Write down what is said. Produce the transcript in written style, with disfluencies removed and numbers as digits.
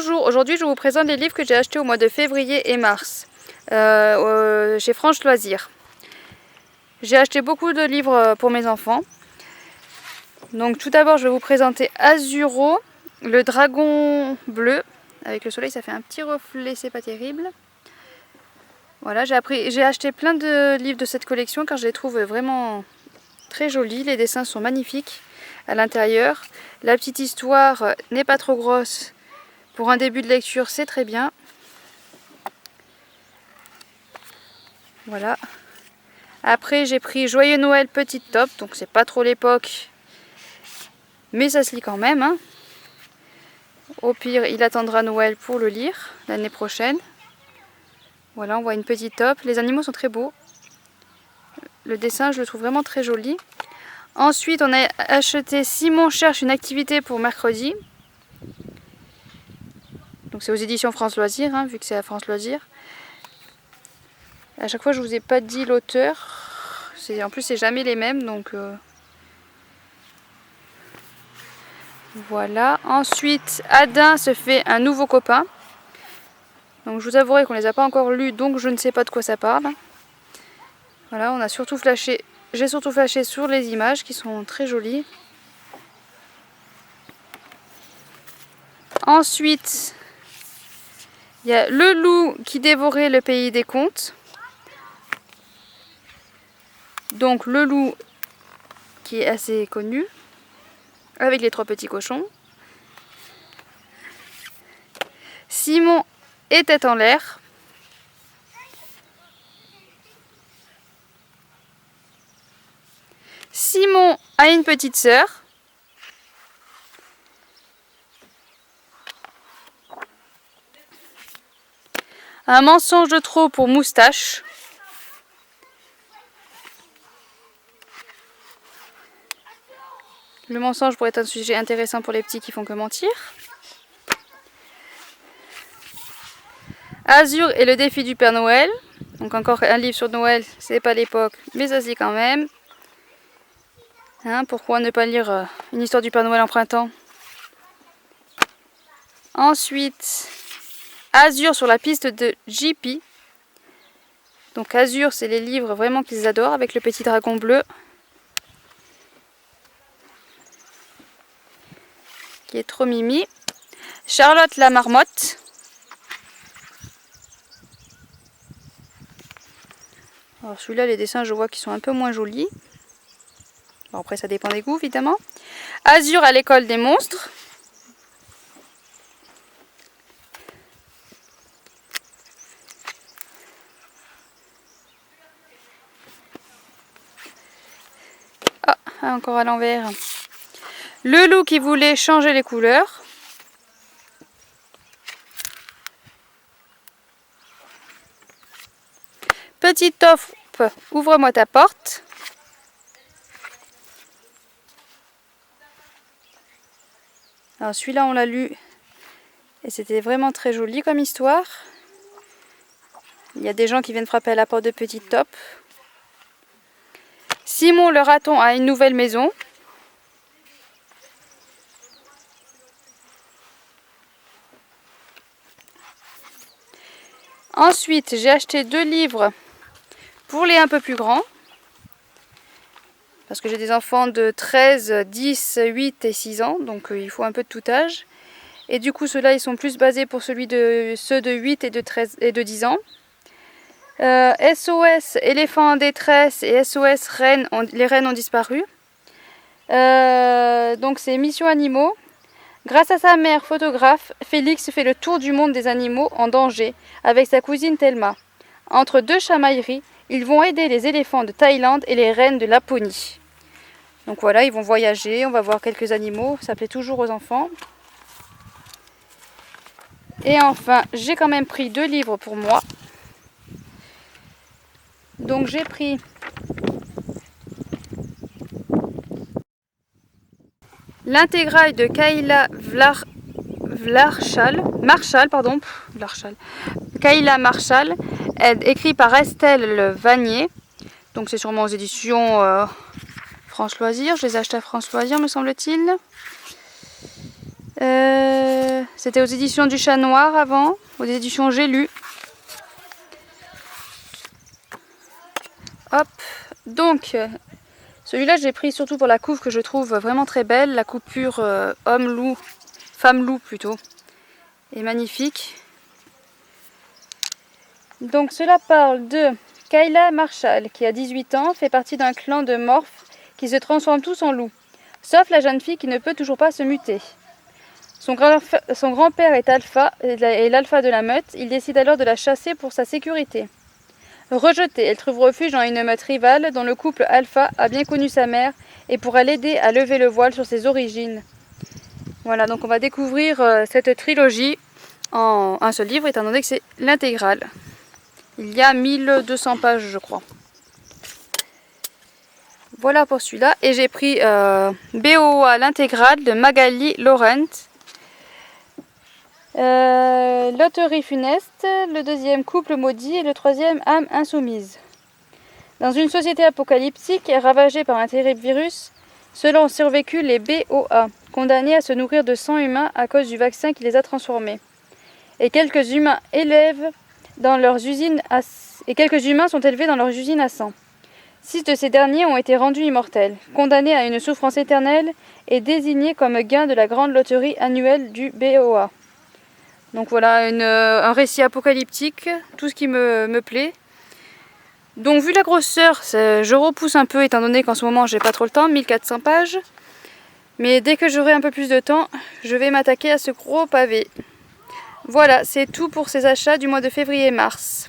Bonjour, aujourd'hui je vous présente les livres que j'ai achetés au mois de février et mars chez France Loisirs. J'ai acheté beaucoup de livres pour mes enfants. Donc tout d'abord je vais vous présenter Azuro, le dragon bleu. Avec le soleil ça fait un petit reflet, c'est pas terrible. Voilà, j'ai acheté plein de livres de cette collection car je les trouve vraiment très jolis. Les dessins sont magnifiques à l'intérieur. La petite histoire n'est pas trop grosse. Pour un début de lecture, c'est très bien. Voilà. Après, j'ai pris Joyeux Noël Petite Top. Donc, c'est pas trop l'époque. Mais ça se lit quand même. Hein. Au pire, il attendra Noël pour le lire l'année prochaine. Voilà, on voit une petite top. Les animaux sont très beaux. Le dessin, je le trouve vraiment très joli. Ensuite, on a acheté Simon cherche une activité pour mercredi. Donc c'est aux éditions France Loisirs, hein, vu que c'est à France Loisirs. À chaque fois, je vous ai pas dit l'auteur. En plus, c'est jamais les mêmes, donc voilà. Ensuite, Adin se fait un nouveau copain. Donc je vous avouerai qu'on les a pas encore lus, donc je ne sais pas de quoi ça parle. Voilà, on a surtout flashé. J'ai surtout flashé sur les images qui sont très jolies. Ensuite, il y a Le loup qui dévorait le pays des contes. Donc le loup qui est assez connu, avec les trois petits cochons. Simon et Tête en l'air. Simon a une petite sœur. Un mensonge de trop pour Moustache. Le mensonge pourrait être un sujet intéressant pour les petits qui font que mentir. Azur et le défi du Père Noël. Donc encore un livre sur Noël, c'est pas l'époque, mais ça se lit quand même. Hein, pourquoi ne pas lire une histoire du Père Noël en printemps? Ensuite, Azur sur la piste de JP. Donc Azur, c'est les livres vraiment qu'ils adorent avec le petit dragon bleu. Qui est trop mimi. Charlotte la marmotte. Alors celui-là, les dessins, je vois qu'ils sont un peu moins jolis. Bon, après, ça dépend des goûts, évidemment. Azur à l'école des monstres. Ah, encore à l'envers. Le loup qui voulait changer les couleurs. Petite offre, ouvre-moi ta porte. Alors celui-là on l'a lu et c'était vraiment très joli comme histoire. Il y a des gens qui viennent frapper à la porte de Petite Top. Simon le raton a une nouvelle maison. Ensuite j'ai acheté 2 livres pour les un peu plus grands. Parce que j'ai des enfants de 13, 10, 8 et 6 ans. Donc il faut un peu de tout âge. Et du coup ceux-là ils sont plus basés pour ceux de 8 et de 13 et de 10 ans. SOS éléphant en détresse et SOS reine, les reines ont disparu. Donc c'est Mission Animaux. Grâce à sa mère photographe, Félix fait le tour du monde des animaux en danger avec sa cousine Thelma. Entre deux chamailleries, ils vont aider les éléphants de Thaïlande et les rennes de Laponie. Donc voilà, ils vont voyager, on va voir quelques animaux, ça plaît toujours aux enfants. Et enfin, j'ai quand même pris 2 livres pour moi. Donc j'ai pris l'intégrale de Kayla Kayla Marshall, écrit par Estelle Vanier. Donc c'est sûrement aux éditions France Loisirs. Je les ai achetés à France Loisirs, me semble-t-il. C'était aux éditions du Chat Noir avant, aux éditions J'ai lu. Hop, donc celui-là j'ai pris surtout pour la couve que je trouve vraiment très belle, la coupure homme-loup, femme-loup plutôt, est magnifique. Donc cela parle de Kayla Marshall qui a 18 ans, fait partie d'un clan de morphes qui se transforment tous en loups, sauf la jeune fille qui ne peut toujours pas se muter. Son grand-père est alpha et l'alpha de la meute, il décide alors de la chasser pour sa sécurité. Rejetée, elle trouve refuge dans une meute rivale dont le couple alpha a bien connu sa mère et pourra l'aider à lever le voile sur ses origines. Voilà, donc on va découvrir cette trilogie en un seul livre étant donné que c'est l'intégrale. Il y a 1200 pages je crois. Voilà pour celui-là et j'ai pris BOA l'intégrale de Magali Laurent. Loterie funeste, le deuxième couple maudit et le troisième âme insoumise. Dans une société apocalyptique ravagée par un terrible virus, cela ont survécu les BOA, condamnés à se nourrir de sang humain à cause du vaccin qui les a transformés. Et quelques humains sont élevés dans leurs usines à sang. 6 de ces derniers ont été rendus immortels, condamnés à une souffrance éternelle et désignés comme gain de la grande loterie annuelle du BOA. Donc voilà, un récit apocalyptique, tout ce qui me plaît. Donc vu la grosseur, je repousse un peu étant donné qu'en ce moment j'ai pas trop le temps, 1400 pages. Mais dès que j'aurai un peu plus de temps, je vais m'attaquer à ce gros pavé. Voilà, c'est tout pour ces achats du mois de février-mars.